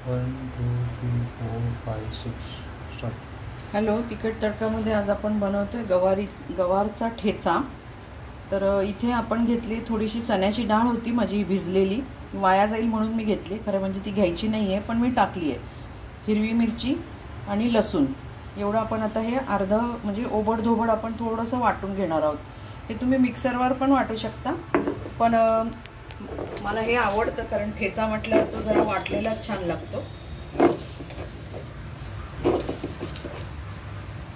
1 2 3 4 5 6 7. Hello, तिखट तडकामध्ये आज आपण बनवतोय गवारचा ठेचा. तर इथे आपण घेतली थोडीशी चण्याची डाळ होती माझी भिजलेली, वाया जाईल म्हणून मी घेतली. खरं म्हणजे ती घ्यायची नाही आहे, पण मी टाकली आहे. हिरवी मिरची आणि लसूण एवढं आपण आता हे अर्ध म्हणजे ओबडधोबड आपण थोडंसं वाटून घेणार आहोत. हे तुम्ही मिक्सरवर पण वाटू शकता, पण मला हे आवडतं कारण ठेचा म्हटल्यावर तो जरा वाटलेलाच छान लागतो.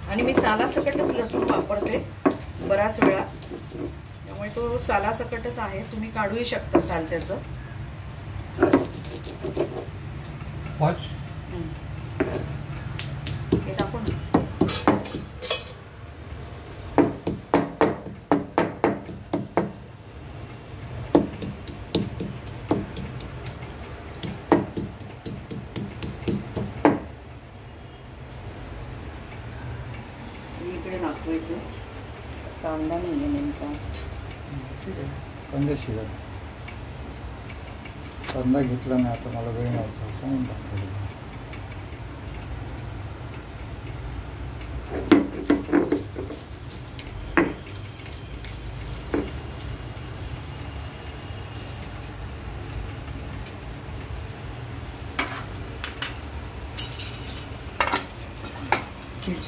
आणि मी सालासकटच लसूण वापरते बराच वेळा, त्यामुळे तो सालासकटच आहे. तुम्ही काढूही शकता साल त्याचं. हे टाकून इकडे दाखवायचं. कांदा नाही आहे नेमकाच. कांदा शिवाय कांदा घेतला नाही आता, मला वेळ नव्हता म्हणून टाकलं.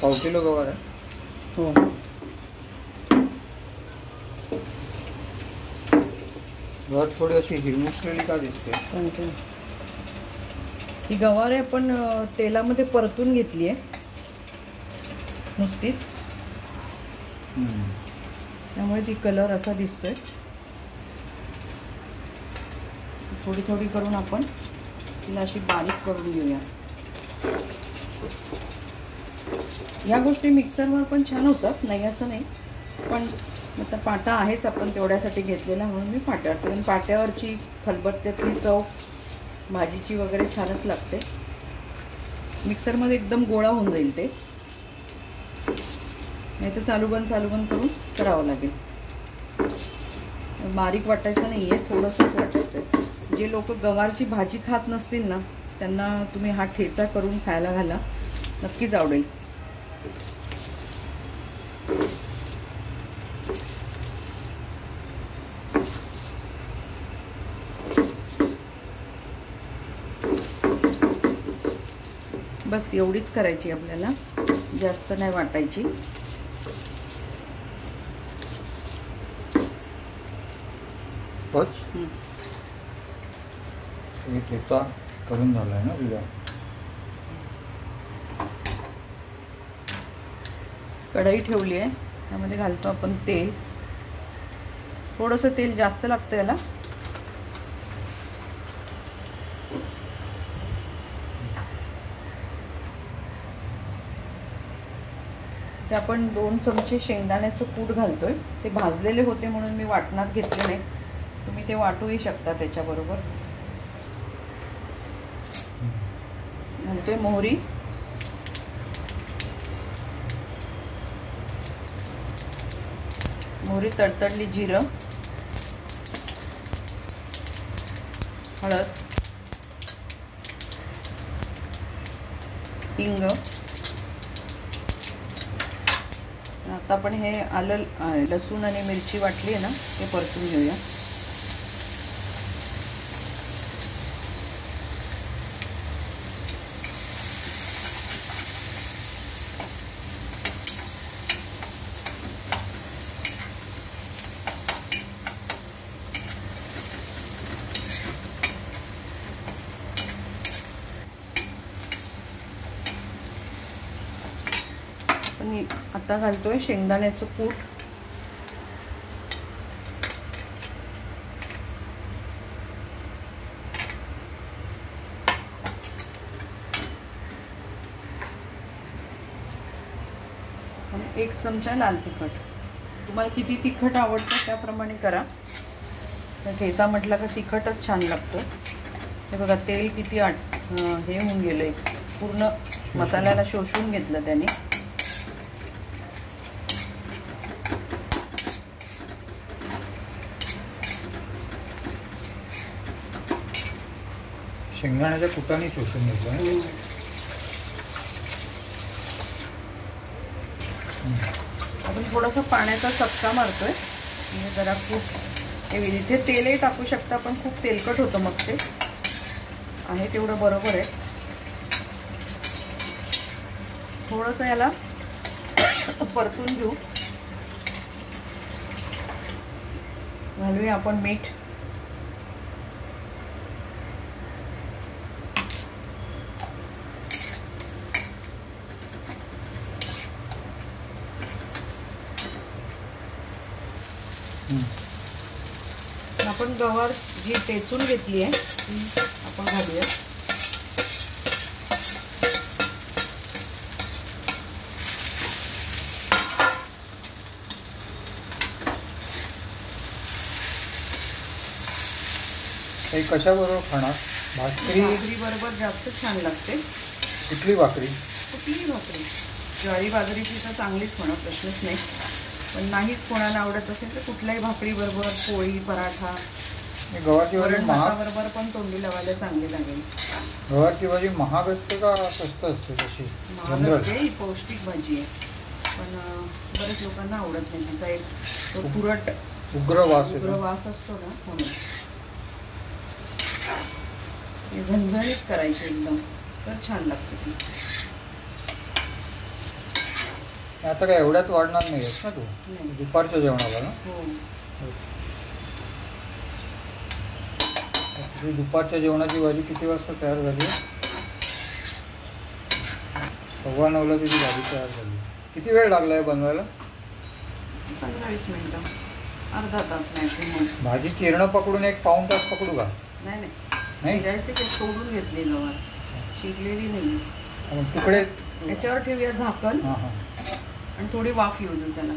पाव किलो गवार आहे. हो, गवार थोडी अशी हिरमुसलेली का दिसते? ही गवार आहे आपण तेलामध्ये परतून घेतली आहे नुसतीच, त्यामुळे ती कलर असा दिसतोय. थोडी थोडी करून आपण तिला अशी बारीक करून घेऊया. या गोष्टी मिक्सरवर पण छान होतात, नाही असं नाही, पण आता पाटा आहेच आपण तेवढ्यासाठी घेतलेला म्हणून मी पाट्यावर, कारण पाट्यावरची खलबत्त्यातली चव भाजीची वगैरे छानच लागते. मिक्सरमध्ये एकदम गोळा होऊन जाईल ते, नाही तर चालू बंद करून करावं लागेल. बारीक वाटायचं नाही आहे, थोडंसंच वाटायचं आहे. जे लोक गवारची भाजी खात नसतील ना, त्यांना तुम्ही हा ठेचा करून खायला घाला, नक्कीच आवडेल. बस एवढीच करायची आपल्याला, जास्त नाही वाटायची. ठेचा करून झालाय ना तुझा. कढई ठेवली आहे, त्यामध्ये घालतो आपण तेल. थोडंसं तेल जास्त लागतं याला. ते आपण 2 चमचे शेंगदाण्याचं कूट घालतोय. ते भाजलेले होते म्हणून मी वाटणात घेतले नाही, तुम्ही ते वाटूही शकता त्याच्याबरोबर. घालतोय मोहरी, तडतडली जिरं, हळद, हिंग. आता आपण हे आलं, लसूण आणि मिरची वाटली आहे ना, ते परतून घेऊया. आता घालतोय शेंगदाण्याचं कूट. आणि 1 चमचा लाल तिखट. तुम्हाला किती तिखट आवडतं त्याप्रमाणे करा. ठेचा म्हटलं का तिखटच छान लागतो. हे बघा तेल किती हे होऊन गेलंय, पूर्ण मसाल्याला शोषून घेतलं त्याने. शेंगदाण्याच्या कुटाने शोषून घेतलं. आपण थोडासा पाण्याचा चटका मारतोय म्हणजे जरा खूप इथे तेलही टाकू शकता पण खूप तेलकट होतं मग ते आहे तेवढं बरोबर आहे. थोडंसं याला परतून घेऊ. घालूया आपण मीठ. आपण गवार जी टेचून घेतली आहे ती आपण घालूया. काही कशाबरोबर खाणार? भाकरी बरोबर जास्त छान लागते. कुठली भाकरी? कुठलीही भाकरी, ज्वारी बाजरीची तर चांगलीच म्हणा, प्रश्नच नाही. पण नाहीच कोणाला आवडत असेल तर कुठल्याही भाकरी बरोबर, पोळी, पराठा, गवारची भाजी बरोबर पण तोंडी लावायला चांगली लागेल. गवारची भाजी महाग असते का स्वस्त असते? तशी महाग असते, पौष्टिक भाजी आहे पण बरेच लोकांना आवडत नाही. तिचा एक तुरट उग्र वास असतो ना, म्हणून झणझणीत करायची एकदम तर छान लागते ती. आता काय एवढ्यात वाढणार नाही ना तू? दुपारच्या जेवणाला ना? हो. दुपारच्या जेवणाची भाजी किती वाजता तयार झाली? 9:15 तुझी भाजी तयार झाली. किती वेळ लागला आहे बनवायला? 15-20 मिनिटं, अर्धा तास मॅक्सिमम. भाजी चिरणं पकडून एक पाऊण तास पकडू का? नाही चिरायचे की सोडून घेतली गवार, चिरलेली नाही. तुकडे याच्यावर ठेवूया झाकण आणि थोडी वाफ येऊ देऊ त्याला.